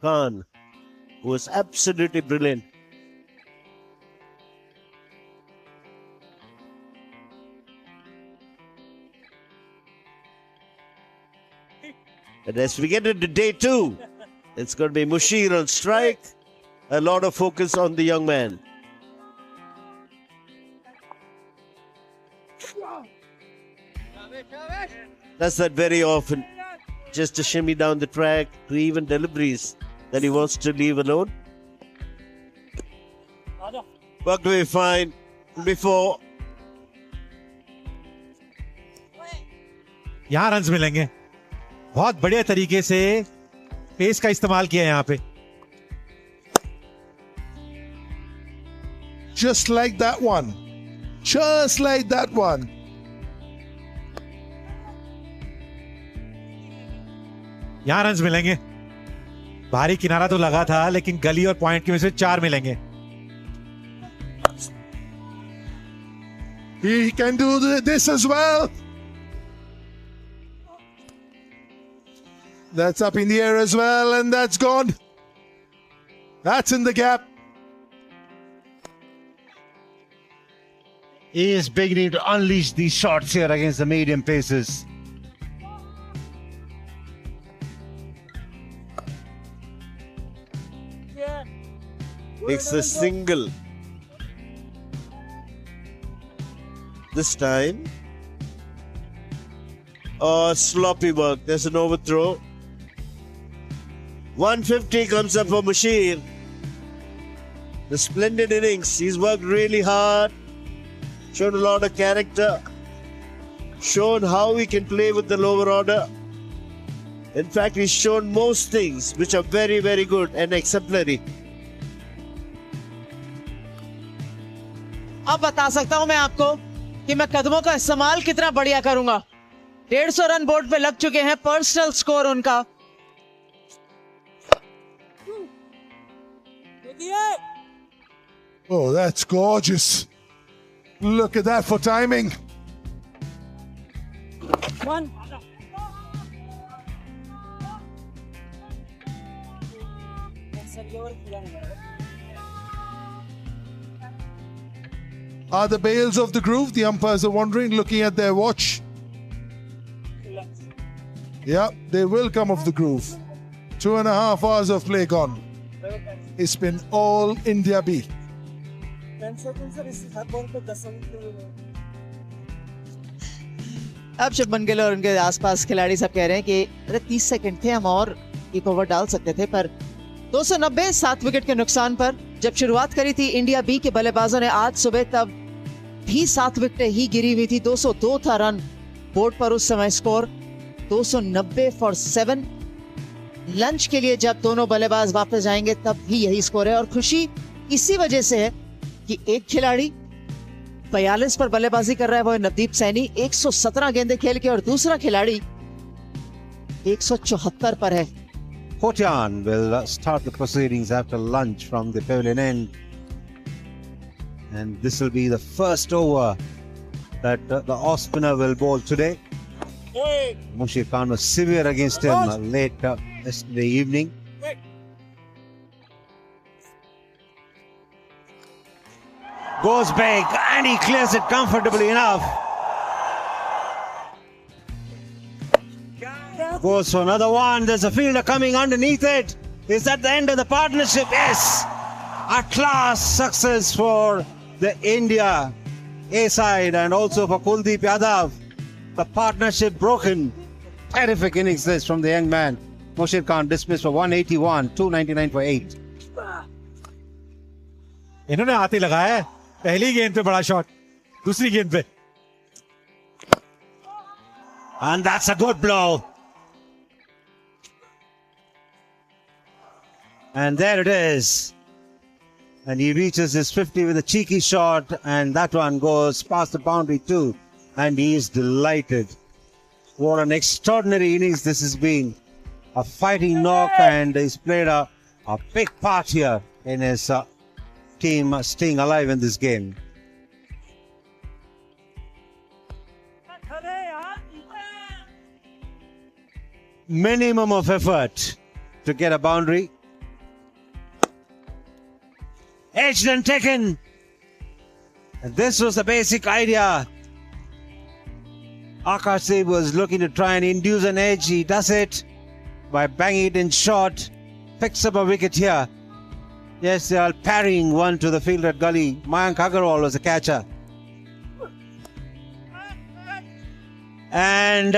Khan, who was absolutely brilliant. And as we get into day 2, it's going to be Mushir on strike. A lot of focus on the young man. That's that very often. Just to shimmy down the track, to even deliveries that he wants to leave alone. Worked very fine before. यहाँ runs मिलेंगे. बहुत बढ़िया तरीके से pace का इस्तेमाल किया यहाँ पे. Just like that one. Just like that one. यहाँ रन्स मिलेंगे. भारी किनारा तो लगा था, लेकिन गली और पॉइंट की वजह से 4 मिलेंगे. He can do this as well. That's up in the air as well, and that's gone. That's in the gap. He is beginning to unleash these shots here against the medium paces. It's a single. This time. Oh, sloppy work. There's an overthrow. 150 comes up for Mushir. The splendid innings. He's worked really hard. Shown a lot of character. Shown how he can play with the lower order. In fact, he's shown most things which are very, very good and exemplary. अब बता सकता हूं मैं आपको कि मैं कदमों का इस्तेमाल कितना बढ़िया करूंगा. 150 रन बोर्ड पे लग चुके हैं. पर्सनल स्कोर उनका. Oh, that's gorgeous. Look at that for timing. One. Are the bales of the groove? The umpires are wondering, looking at their watch. Yeah, they will come off the groove. 2.5 hours of play gone. It's been all India B. अब शुभमन गिल और उनके आसपास खिलाड़ी सब कह रहे हैं कि अरे 30 सेकंड थे, हम और एक ओवर डाल सकते थे. पर 290 7 विकेट के नुकसान पर जब शुरुआत करी थी इंडिया बी के बल्लेबाजों ने आज सुबह, तब भी 7 विकेटें ही गिरी हुई थी. 202 था रन बोर्ड पर उस समय स्कोर. 290 फॉर 7. लंच के लिए जब दोनों बल्लेबाज वापस जाएंगे तब भी यही स्कोर है. और खुशी इसी वजह से है कि एक खिलाड़ी 42 पर बल्लेबाजी कर रहा है, वो है नवदीप सैनी 117 गेंदें खेल के, और दूसरा खिलाड़ी 174 पर है. Hotian will start the proceedings after lunch from the pavilion end. And this will be the first over that the off spinner will bowl today. Mushir Khan was severe against him late yesterday evening. Goes big and he clears it comfortably enough. Goes for another one. There's a fielder coming underneath it. Is that the end of the partnership? Yes. A class success for the India A side and also for Kuldeep Yadav. The partnership broken. Terrific innings this from the young man. Mushir Khan dismissed for 181, 299 for 8. इन्होंने आते लगाया है. पहली गेंद पे बड़ा shot, दूसरी गेंद पे. And that's a good blow. And there it is. And he reaches his 50 with a cheeky shot, and that one goes past the boundary too. And he is delighted. What an extraordinary innings this has been. A fighting knock, and he's played a big part here in his team staying alive in this game. Minimum of effort to get a boundary. edged and taken. And this was the basic idea. Akashdev was looking to try and induce an edge. He does it by banging it in short. Picks up a wicket here. Yes, they are parrying one to the fielder at gully. Mayank Agarwal was the catcher. And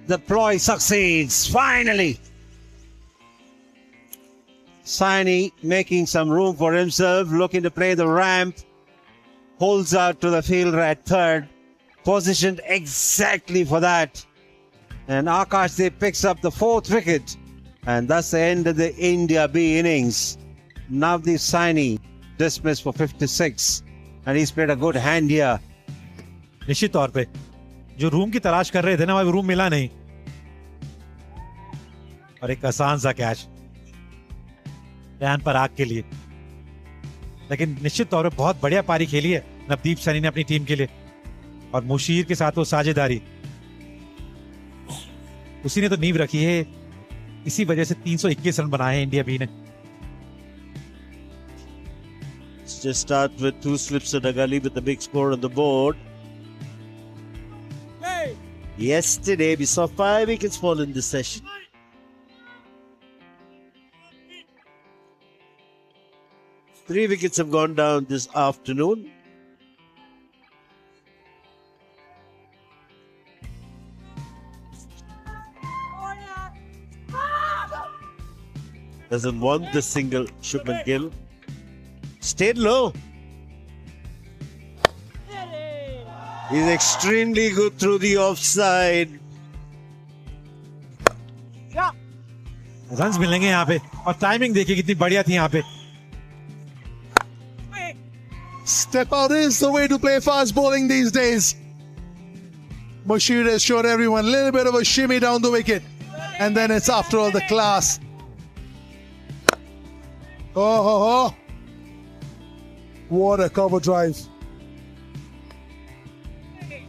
the ploy succeeds, finally. Saini making some room for himself, looking to play the ramp. Holds out to the fielder at third. Positioned exactly for that. And Akashdev picks up the 4th wicket. And that's the end of the India B innings. Navdeep Saini dismissed for 56. And he's played a good hand here. निश्चित तौर पे जो room की तलाश कर रहे थे ना, वो रूम मिला नहीं। और एक आसान सा कैच रैन पर आग के लिए। लेकिन निश्चित तौर पे बहुत बढ़िया पारी खेली है नवदीप सैनी ने अपनी टीम के लिए। और मुशीर के साथ वो साझेदारी, उसी ने तो नींव रखी है। इसी वजह से 321 रन बनाए इंडिया बी ने। Let's just start with 2 slips at a gully with the big score on the board. Yesterday we saw 5 wickets fall in this session. Three wickets have gone down this afternoon. Doesn't want the single, Shubman Gill. Stayed low. He's extremely good through the offside. Runs मिलेंगे यहाँ पे। और timing देखिए कितनी बढ़िया थी यहाँ पे। Step out is the way to play fast bowling these days. Mushir has showed everyone a little bit of a shimmy down the wicket. And then it's after all the class. Oh. What a cover drive.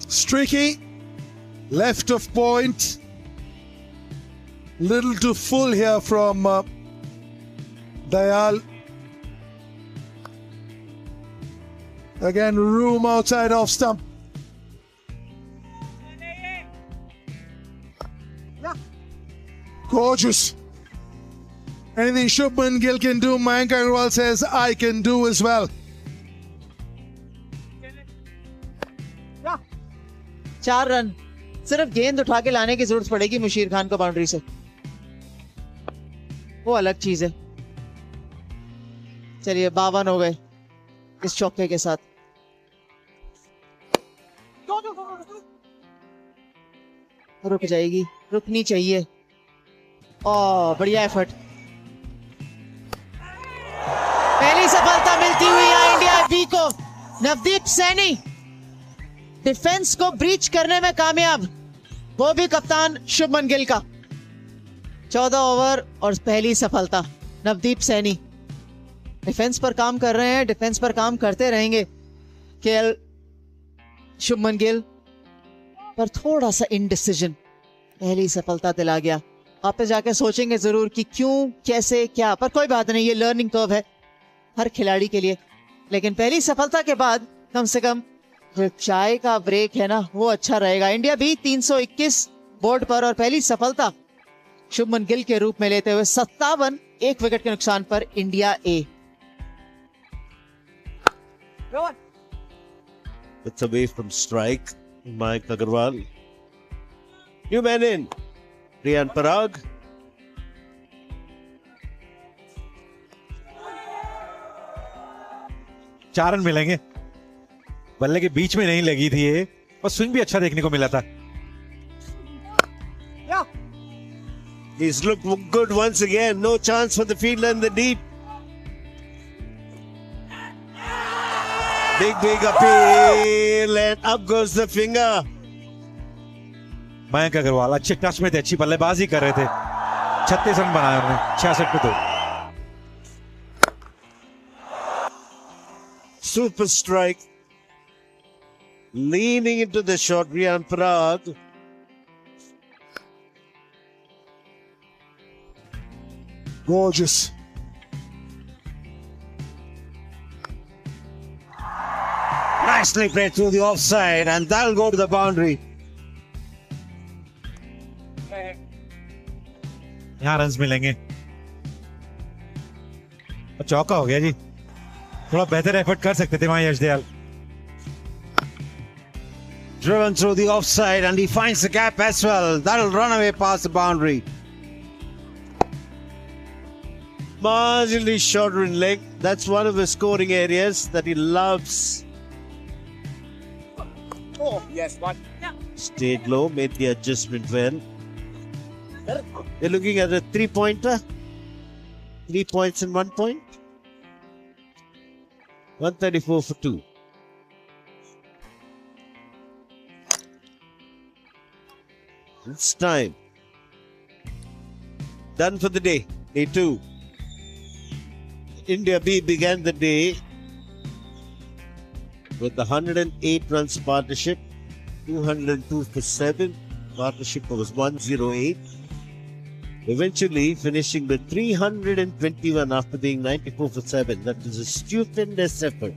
Streaky. Left of point. Little too full here from Dayal. Again, room outside off stump. Gorgeous. Anything Shubman Gill can do, Mayank Agarwal says, I can do as well. चार run. सिर्फ गेंद उठा के लाने की जरूरत पड़ेगी मुशीर खान को बाउंड्री से, वो अलग चीज है। चलिए 52 हो गए इस चौके के साथ। रुक जाएगी, रुकनी चाहिए। बढ़िया एफर्ट। पहली सफलता मिलती हुई है इंडिया बी को। नवदीप सैनी डिफेंस को ब्रीच करने में कामयाब, वो भी कप्तान शुभमन गिल का। 14 ओवर और पहली सफलता। नवदीप सैनी डिफेंस पर काम कर रहे हैं, डिफेंस पर काम करते रहेंगे। केएल शुभमन गिल पर थोड़ा सा इनडिसीजन पहली सफलता दिला गया। आप पे जाके सोचेंगे जरूर कि क्यों, कैसे, क्या, पर कोई बात नहीं, ये लर्निंग कर्व है हर खिलाड़ी के लिए। लेकिन पहली सफलता के बाद कम से कम जो चाय का ब्रेक है ना, वो अच्छा रहेगा। इंडिया भी 321 बोर्ड पर और पहली सफलता शुभमन गिल के रूप में लेते हुए 57 1 विकेट के नुकसान पर India A. It's away from strike. Mayank Agarwal. New man in. Riyan Parag. चार रन मिलेंगे। बल्ले के बीच में नहीं लगी थी ये, और स्विंग भी अच्छा देखने को मिला था। He's looked good once again. No chance for the fielder in the deep. Big appeal and up goes the finger. Mayank Agarwal अच्छे टच में थे, अच्छी बल्लेबाजी कर रहे थे। 36 रन बनाए उन्होंने 66 पे 2। Super strike. Leaning into the shot, Riyan Parag. Gorgeous. Nicely played through the offside, and that'll go to the boundary. यहाँ रन्स मिलेंगे और चौका हो गया जी। थोड़ा बेहतर एफर्ट कर सकते थे वहां यश Dayal. Driven through the offside, and he finds the gap as well. That'll run away past the boundary. Marginally shorter in leg. That's one of his scoring areas that he loves. Oh, yes, one. Stayed low, made the adjustment well. They're looking at a 3-pointer. 3 points and 1 point. 134 for 2. It's time. Done for the day. Day 2. India B began the day with the 108 runs partnership. 202 for 7. Partnership was 108. Eventually finishing with 321 after being 94 for 7. That was a stupendous effort.